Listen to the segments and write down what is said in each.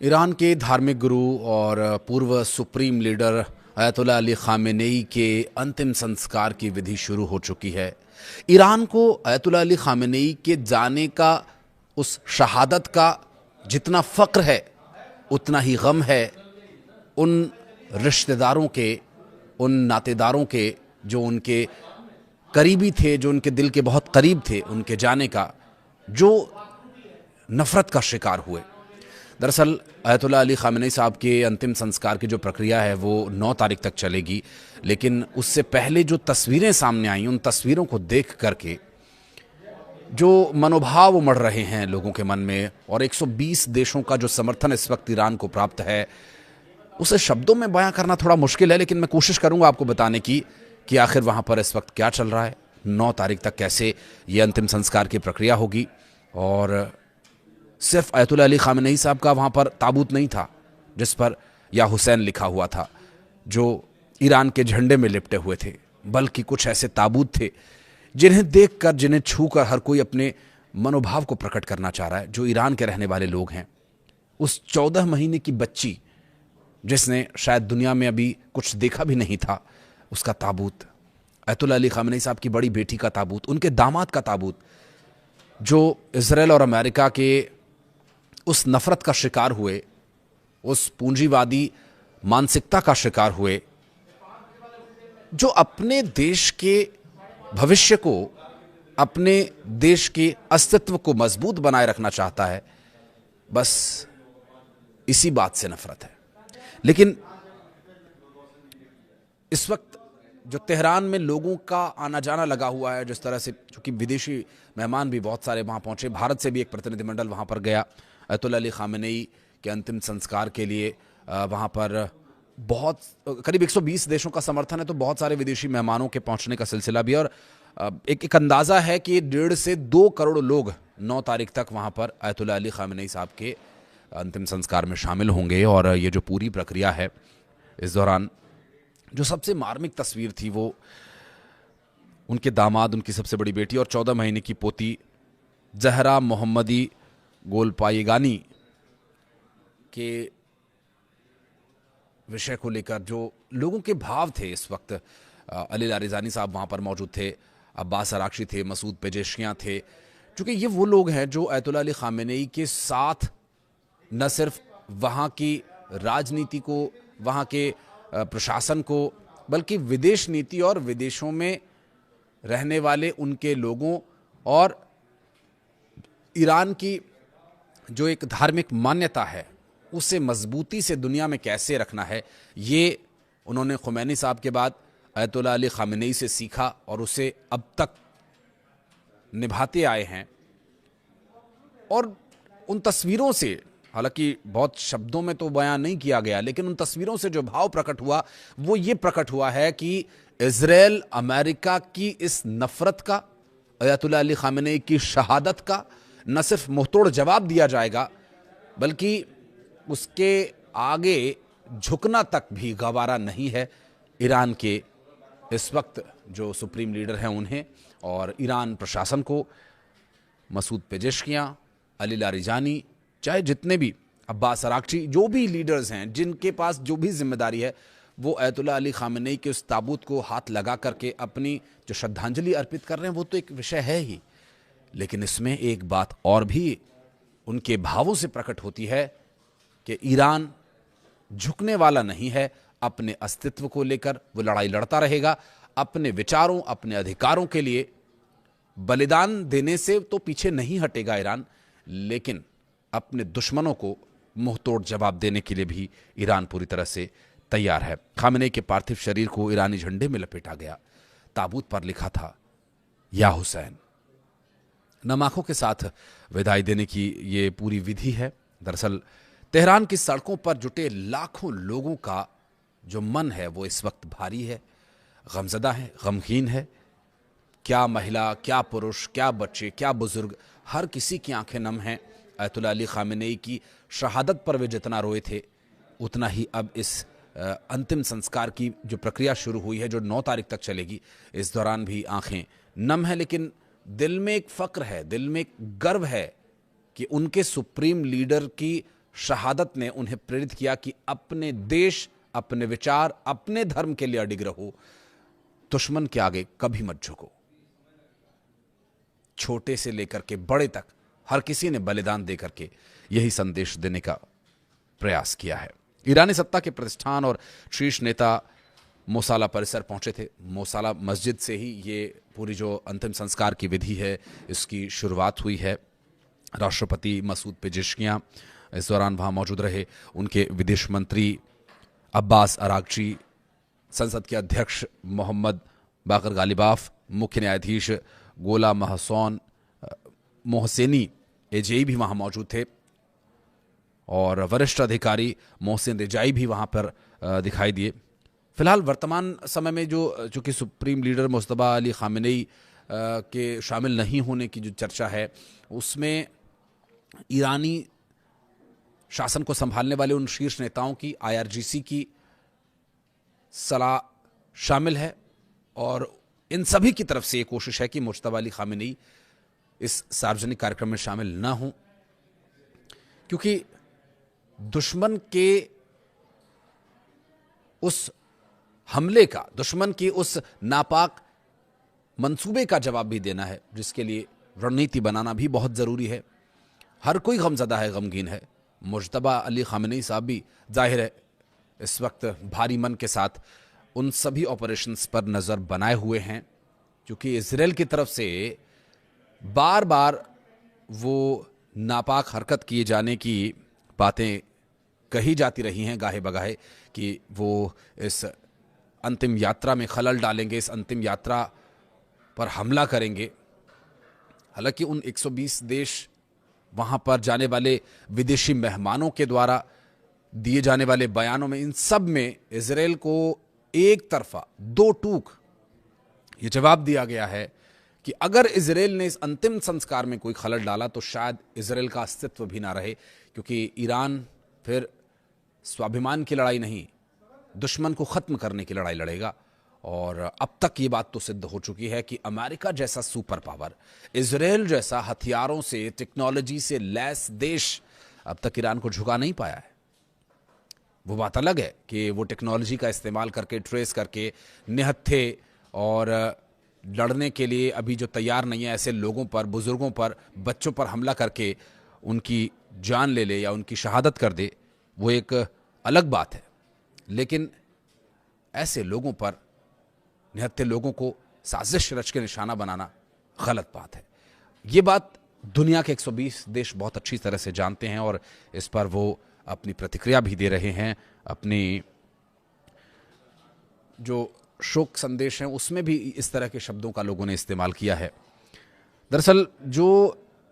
Iran के धार्मिक गुरु और पूर्व सुप्रीम लीडर अयतुल्ला अली खामेनेई के अंतिम संस्कार की विधि शुरू हो चुकी है। ईरान को अयतुल्ला अली खामेनेई के जाने का, उस शहादत का जितना फ़क्र है उतना ही गम है उन रिश्तेदारों के, उन नातेदारों के जो उनके करीबी थे, जो उनके दिल के बहुत करीब थे, उनके जाने का, जो नफ़रत का शिकार हुए। दरअसल अयतुल्ला अली खामेनेई साहब के अंतिम संस्कार की जो प्रक्रिया है वो 9 तारीख तक चलेगी, लेकिन उससे पहले जो तस्वीरें सामने आई, उन तस्वीरों को देख करके जो मनोभाव उमड़ रहे हैं लोगों के मन में, और 120 देशों का जो समर्थन इस वक्त ईरान को प्राप्त है, उसे शब्दों में बयां करना थोड़ा मुश्किल है, लेकिन मैं कोशिश करूंगा आपको बताने की कि आखिर वहां पर इस वक्त क्या चल रहा है, 9 तारीख तक कैसे ये अंतिम संस्कार की प्रक्रिया होगी। और सिर्फ अयतुल्ला अली खामेनेई साहब का वहाँ पर ताबूत नहीं था जिस पर या हुसैन लिखा हुआ था, जो ईरान के झंडे में लिपटे हुए थे, बल्कि कुछ ऐसे ताबूत थे जिन्हें देखकर, जिन्हें छूकर हर कोई अपने मनोभाव को प्रकट करना चाह रहा है। जो ईरान के रहने वाले लोग हैं, उस 14 महीने की बच्ची जिसने शायद दुनिया में अभी कुछ देखा भी नहीं था, उसका ताबूत, अयतुल्ला अली खामेनेई साहब की बड़ी बेटी का ताबूत, उनके दामाद का ताबूत, जो इजराइल और अमेरिका के उस नफरत का शिकार हुए, उस पूंजीवादी मानसिकता का शिकार हुए, जो अपने देश के भविष्य को, अपने देश के अस्तित्व को मजबूत बनाए रखना चाहता है, बस इसी बात से नफरत है। लेकिन इस वक्त जो तेहरान में लोगों का आना जाना लगा हुआ है, जिस तरह से, चूंकि विदेशी मेहमान भी बहुत सारे वहां पहुंचे, भारत से भी एक प्रतिनिधिमंडल वहां पर गया अयतुल्ला अली खामेनेई के अंतिम संस्कार के लिए। वहाँ पर बहुत करीब 120 देशों का समर्थन है, तो बहुत सारे विदेशी मेहमानों के पहुँचने का सिलसिला भी है। और एक अंदाज़ा है कि 1.5 से 2 करोड़ लोग 9 तारीख तक वहाँ पर अयतुल्ला अली खामेनेई साहब के अंतिम संस्कार में शामिल होंगे। और ये जो पूरी प्रक्रिया है, इस दौरान जो सबसे मार्मिक तस्वीर थी वो उनके दामाद, उनकी सबसे बड़ी बेटी और 14 महीने की पोती जहरा मोहम्मदी गोलपायेगानी के विषय को लेकर जो लोगों के भाव थे इस वक्त। अली लारिजानी साहब वहाँ पर मौजूद थे, अब्बास अरागची थे, मसूद पेजेशियाँ थे। चूँकि ये वो लोग हैं जो अयतुल्ला अली खामेनेई के साथ न सिर्फ वहाँ की राजनीति को, वहाँ के प्रशासन को, बल्कि विदेश नीति और विदेशों में रहने वाले उनके लोगों और ईरान की जो एक धार्मिक मान्यता है उसे मजबूती से दुनिया में कैसे रखना है, ये उन्होंने खुमैनी साहब के बाद अयतुल्ला अली खामेनेई से सीखा और उसे अब तक निभाते आए हैं। और उन तस्वीरों से, हालांकि बहुत शब्दों में तो बयान नहीं किया गया, लेकिन उन तस्वीरों से जो भाव प्रकट हुआ वो ये प्रकट हुआ है कि इजराइल अमेरिका की इस नफरत का, अयतुल्ला अली खामेनेई की शहादत का न सिर्फ मुंहतोड़ जवाब दिया जाएगा, बल्कि उसके आगे झुकना तक भी गवारा नहीं है ईरान के इस वक्त जो सुप्रीम लीडर हैं उन्हें, और ईरान प्रशासन को, मसूद पेजेशियां, अली लारिजानी, चाहे जितने भी, अब्बास अरागची, जो भी लीडर्स हैं जिनके पास जो भी जिम्मेदारी है, वो अयतुल्ला अली खामेनेई के उस ताबूत को हाथ लगा करके अपनी जो श्रद्धांजलि अर्पित कर रहे हैं, वो तो एक विषय है ही, लेकिन इसमें एक बात और भी उनके भावों से प्रकट होती है कि ईरान झुकने वाला नहीं है। अपने अस्तित्व को लेकर वो लड़ाई लड़ता रहेगा, अपने विचारों, अपने अधिकारों के लिए बलिदान देने से तो पीछे नहीं हटेगा ईरान, लेकिन अपने दुश्मनों को मुंहतोड़ जवाब देने के लिए भी ईरान पूरी तरह से तैयार है। खामेनेई के पार्थिव शरीर को ईरानी झंडे में लपेटा गया, ताबूत पर लिखा था या हुसैन। नम आंखों के साथ विदाई देने की ये पूरी विधि है। दरअसल तेहरान की सड़कों पर जुटे लाखों लोगों का जो मन है वो इस वक्त भारी है, गमज़दा है, गमगीन है। क्या महिला, क्या पुरुष, क्या बच्चे, क्या बुजुर्ग, हर किसी की आंखें नम हैं। अयतुल्ला अली खामेनेई की शहादत पर वे जितना रोए थे, उतना ही अब इस अंतिम संस्कार की जो प्रक्रिया शुरू हुई है, जो 9 तारीख तक चलेगी, इस दौरान भी आंखें नम हैं। लेकिन दिल में एक फ़क्र है, दिल में एक गर्व है कि उनके सुप्रीम लीडर की शहादत ने उन्हें प्रेरित किया कि अपने देश, अपने विचार, अपने धर्म के लिए अडिग रहो, दुश्मन के आगे कभी मत झुको। छोटे से लेकर के बड़े तक हर किसी ने बलिदान देकर के यही संदेश देने का प्रयास किया है। ईरानी सत्ता के प्रतिष्ठान और शीर्ष नेता मोसाला परिसर पहुंचे थे। मोसाला मस्जिद से ही ये पूरी जो अंतिम संस्कार की विधि है इसकी शुरुआत हुई है। राष्ट्रपति मसूद पेजेश्कियां इस दौरान वहां मौजूद रहे। उनके विदेश मंत्री अब्बास अरागची, संसद के अध्यक्ष मोहम्मद बाकर गालिबाफ, मुख्य न्यायाधीश गोला मोहसेनी एजेई भी वहां मौजूद थे और वरिष्ठ अधिकारी मोहसिन रिजाई भी वहां पर दिखाई दिए। फिलहाल वर्तमान समय में जो कि supreme leader Mustafa Ali Khamenei के शामिल नहीं होने की जो चर्चा है, उसमें ईरानी शासन को संभालने वाले उन शीर्ष नेताओं की, IRGC की सलाह शामिल है और इन सभी की तरफ से ये कोशिश है कि मुस्तफा अली खामेनेई इस सार्वजनिक कार्यक्रम में शामिल न हों, क्योंकि दुश्मन के उस हमले का, दुश्मन की उस नापाक मंसूबे का जवाब भी देना है, जिसके लिए रणनीति बनाना भी बहुत जरूरी है। हर कोई गमजदा है, गमगीन है। मुस्तफा अली खामेनेई साहब भी जाहिर है इस वक्त भारी मन के साथ उन सभी ऑपरेशंस पर नजर बनाए हुए हैं, क्योंकि इजराइल की तरफ से बार बार वो नापाक हरकत किए जाने की बातें कही जाती रही हैं गाहे बगाहे कि वो इस अंतिम यात्रा में खलल डालेंगे, इस अंतिम यात्रा पर हमला करेंगे। हालांकि उन 120 देश, वहां पर जाने वाले विदेशी मेहमानों के द्वारा दिए जाने वाले बयानों में, इन सब में इजराइल को एक तरफा, दो टूक ये जवाब दिया गया है कि अगर इजराइल ने इस अंतिम संस्कार में कोई खलल डाला तो शायद इजराइल का अस्तित्व भी ना रहे, क्योंकि ईरान फिर स्वाभिमान की लड़ाई नहीं, दुश्मन को खत्म करने की लड़ाई लड़ेगा। और अब तक ये बात तो सिद्ध हो चुकी है कि अमेरिका जैसा सुपर पावर, इजराइल जैसा हथियारों से, टेक्नोलॉजी से लैस देश अब तक ईरान को झुका नहीं पाया है। वो बात अलग है कि वो टेक्नोलॉजी का इस्तेमाल करके, ट्रेस करके, निहत्थे और लड़ने के लिए अभी जो तैयार नहीं है ऐसे लोगों पर, बुजुर्गों पर, बच्चों पर हमला करके उनकी जान ले ले या उनकी शहादत कर दे, वो एक अलग बात है। लेकिन ऐसे लोगों पर, निहत्थे लोगों को साजिश रच के निशाना बनाना गलत बात है। ये बात दुनिया के 120 देश बहुत अच्छी तरह से जानते हैं और इस पर वो अपनी प्रतिक्रिया भी दे रहे हैं। अपनी जो शोक संदेश हैं उसमें भी इस तरह के शब्दों का लोगों ने इस्तेमाल किया है। दरअसल जो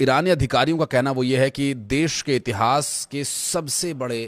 ईरानी अधिकारियों का कहना वो ये है कि देश के इतिहास के सबसे बड़े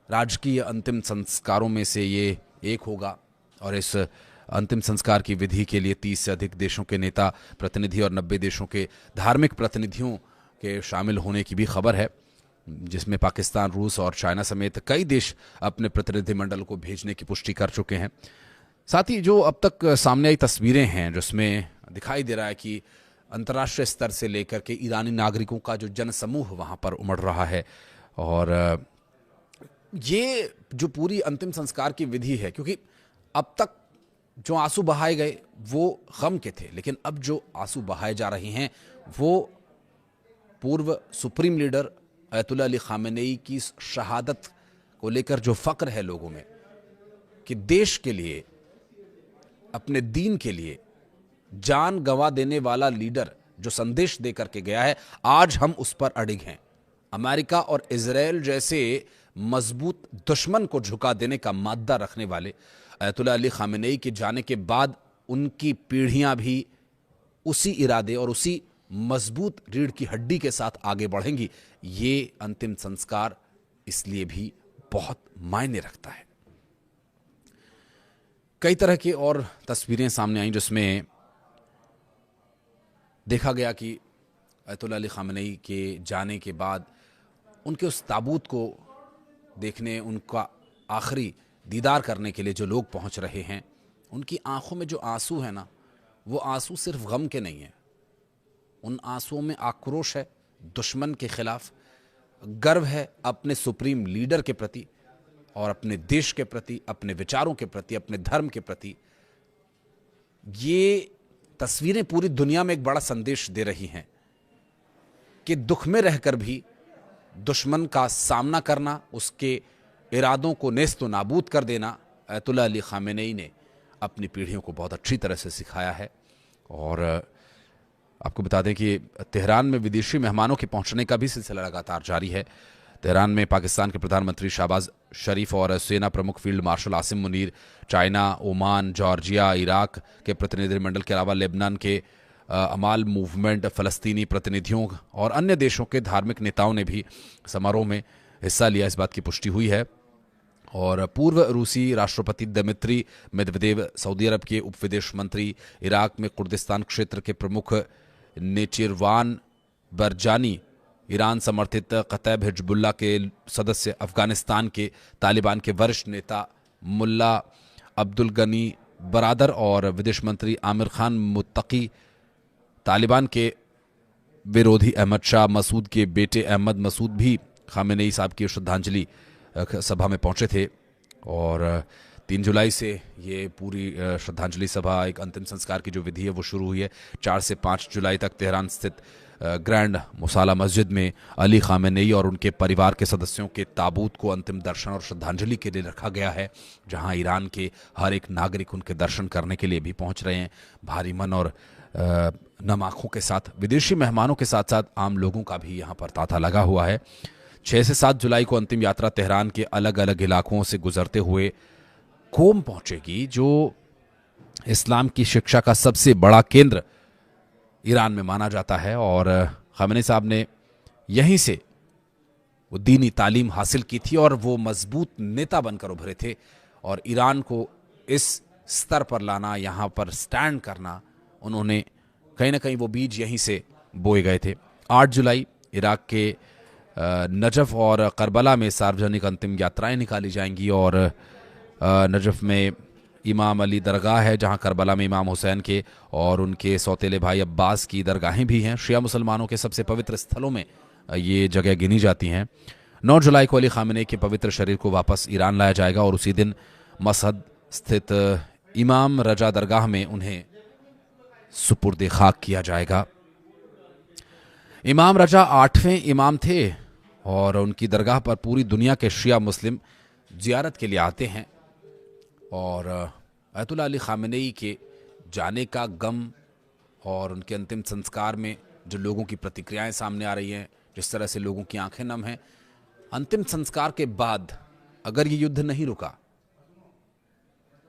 राजकीय अंतिम संस्कारों में से ये एक होगा और इस अंतिम संस्कार की विधि के लिए 30 से अधिक देशों के नेता प्रतिनिधि और 90 देशों के धार्मिक प्रतिनिधियों के शामिल होने की भी खबर है, जिसमें पाकिस्तान, रूस और चाइना समेत कई देश अपने प्रतिनिधिमंडल को भेजने की पुष्टि कर चुके हैं। साथ ही जो अब तक सामने आई तस्वीरें हैं जिसमें दिखाई दे रहा है कि अंतर्राष्ट्रीय स्तर से लेकर के ईरानी नागरिकों का जो जनसमूह वहां पर उमड़ रहा है और ये जो पूरी अंतिम संस्कार की विधि है, क्योंकि अब तक जो आंसू बहाए गए वो गम के थे, लेकिन अब जो आंसू बहाए जा रहे हैं वो पूर्व supreme leader Ayatollah Ali Khamenei की शहादत को लेकर जो फक्र है लोगों में कि देश के लिए, अपने दीन के लिए जान गंवा देने वाला लीडर जो संदेश दे करके गया है, आज हम उस पर अडिग हैं। अमेरिका और इजराइल जैसे मजबूत दुश्मन को झुका देने का मादा रखने वाले अयतुल्लाह अली खामेनेई के जाने के बाद उनकी पीढ़ियां भी उसी इरादे और उसी मजबूत रीढ़ की हड्डी के साथ आगे बढ़ेंगी। ये अंतिम संस्कार इसलिए भी बहुत मायने रखता है। कई तरह की और तस्वीरें सामने आई जिसमें देखा गया कि अयतुल्लाह अली खामेनेई के जाने के बाद उनके उस ताबूत को देखने, उनका आखिरी दीदार करने के लिए जो लोग पहुंच रहे हैं, उनकी आंखों में जो आंसू है ना, वो आंसू सिर्फ गम के नहीं है। उन आंसुओं में आक्रोश है दुश्मन के खिलाफ, गर्व है अपने सुप्रीम लीडर के प्रति और अपने देश के प्रति, अपने विचारों के प्रति, अपने धर्म के प्रति। ये तस्वीरें पूरी दुनिया में एक बड़ा संदेश दे रही हैं कि दुख में रहकर भी दुश्मन का सामना करना, उसके इरादों को नेस्त नाबूद कर देना, अयतुल्लाह अली खामेनेई ने अपनी पीढ़ियों को बहुत अच्छी तरह से सिखाया है। और आपको बता दें कि तेहरान में विदेशी मेहमानों के पहुंचने का भी सिलसिला लगातार जारी है। तेहरान में पाकिस्तान के प्रधानमंत्री शहबाज शरीफ और सेना प्रमुख field marshal Asim Munir, China, Oman, Georgia, Iraq के प्रतिनिधिमंडल के अलावा लेबनान के अमाल मूवमेंट, फ़लस्तीनी प्रतिनिधियों और अन्य देशों के धार्मिक नेताओं ने भी समारोह में हिस्सा लिया। इस बात की पुष्टि हुई है। और पूर्व रूसी राष्ट्रपति दिमित्री मेदवेदेव, सऊदी अरब के उप विदेश मंत्री, इराक में कुर्दिस्तान क्षेत्र के प्रमुख नेचिरवान बरजानी, ईरान समर्थित कतैब हिजबुल्लाह के सदस्य, अफगानिस्तान के तालिबान के वरिष्ठ नेता मुल्ला अब्दुल गनी बरादर और विदेश मंत्री आमिर खान मुत्तकी, तालिबान के विरोधी अहमद शाह मसूद के बेटे अहमद मसूद भी खामेनेई साहब की श्रद्धांजलि सभा में पहुंचे थे। और 3 जुलाई से ये पूरी श्रद्धांजलि सभा, एक अंतिम संस्कार की जो विधि है वो शुरू हुई है। 4 से 5 जुलाई तक तेहरान स्थित ग्रैंड मुसाला मस्जिद में अली खामेनेई और उनके परिवार के सदस्यों के ताबूत को अंतिम दर्शन और श्रद्धांजलि के लिए रखा गया है, जहां ईरान के हर एक नागरिक उनके दर्शन करने के लिए भी पहुंच रहे हैं। भारी मन और नम आंखों के साथ विदेशी मेहमानों के साथ साथ आम लोगों का भी यहाँ पर तांता लगा हुआ है। 6 से 7 जुलाई को अंतिम यात्रा तेहरान के अलग अलग इलाकों से गुजरते हुए कोम पहुंचेगी, जो इस्लाम की शिक्षा का सबसे बड़ा केंद्र ईरान में माना जाता है। और खामेनेई साहब ने यहीं से वो दीनी तालीम हासिल की थी और वो मजबूत नेता बनकर उभरे थे। और ईरान को इस स्तर पर लाना, यहाँ पर स्टैंड करना, उन्होंने कहीं ना कहीं वो बीज यहीं से बोए गए थे। 8 जुलाई इराक के नजफ और करबला में सार्वजनिक अंतिम यात्राएं निकाली जाएंगी। और नजफ में इमाम अली दरगाह है, जहां करबला में इमाम हुसैन के और उनके सौतेले भाई अब्बास की दरगाहें भी हैं। शिया मुसलमानों के सबसे पवित्र स्थलों में ये जगह गिनी जाती हैं। 9 जुलाई को अली खामेनेई के पवित्र शरीर को वापस ईरान लाया जाएगा और उसी दिन मशहद स्थित इमाम रजा दरगाह में उन्हें सुपुर्द खाक किया जाएगा। इमाम रजा 8वें इमाम थे और उनकी दरगाह पर पूरी दुनिया के शिया मुस्लिम जियारत के लिए आते हैं। और अयतुल्लाह अली खामेनेई के जाने का गम और उनके अंतिम संस्कार में जो लोगों की प्रतिक्रियाएं सामने आ रही हैं, जिस तरह से लोगों की आंखें नम हैं, अंतिम संस्कार के बाद अगर ये युद्ध नहीं रुका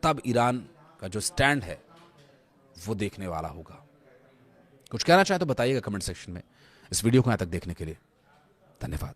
तब ईरान का जो स्टैंड है वो देखने वाला होगा। कुछ कहना चाहे तो बताइएगा कमेंट सेक्शन में। इस वीडियो को यहाँ तक देखने के लिए धन्यवाद।